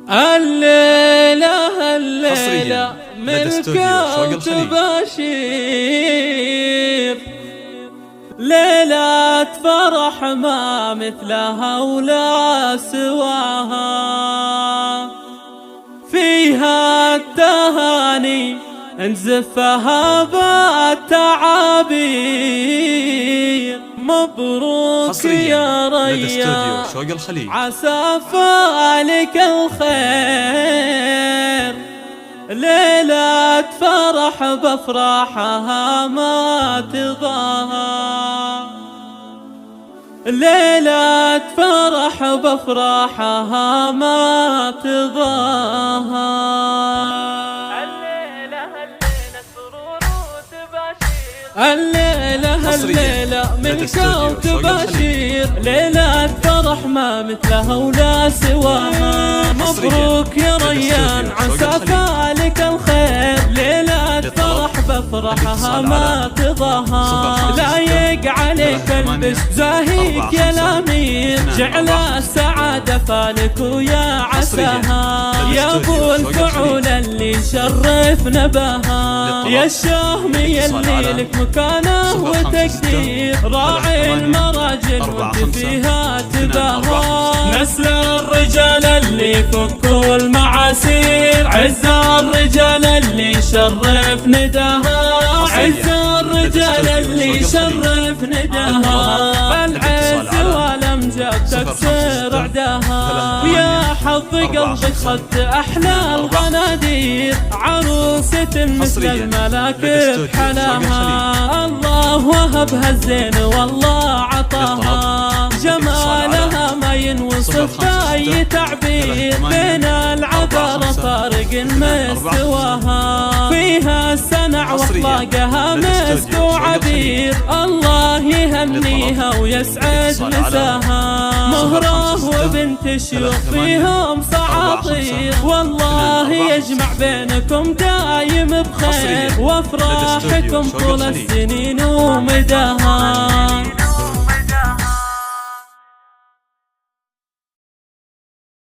الليلة ملكة تباشير، ليلة فرح ما مثلها ولا سواها، فيها التهاني انزفها بالتعابير. مبروك يا ريان عسى فالك الخير، ليلة فرح بفرحها ما تضاهى، ليلة فرح بفرحها ما تضاهى. الليلة ملكة وتباشير، ليلة فرح ما مثلها ولا سواها. مبروك يا ريان عسى فالك الخير، ليلة فرح بفرحها ما تضاهى. لايق عليك البس زاهيك يا الامير، جعل السعادة فالك ويا عساها. يا ابو الفعول اللي شرفنا بها، يا الشهمي اللي لك مكانه وتقدير، راعي المراجل وانت فيها تباهى. نسل الرجال اللي يفكوا المعاسير، عز الرجال اللي شرف نداها، عز الرجال اللي شرف نداها. العز والامجاد تكسر عداها، يا حظ قلبك خدت احلى الغنادير، عروسة مثل الملاك بحلاها. الله وهبها الزين والله عطاها، جمالها ما ينوصف باي تعبير، بين العذر فارق مستواها، فيها السنع واخلاقها مسك وعبير. الله يهنيها ويسعد مساها، مهره وبنت شيوخ فيهم صعاطير، والله يجمع بينكم دايم بخير، وافراحكم طول السنين ومداها.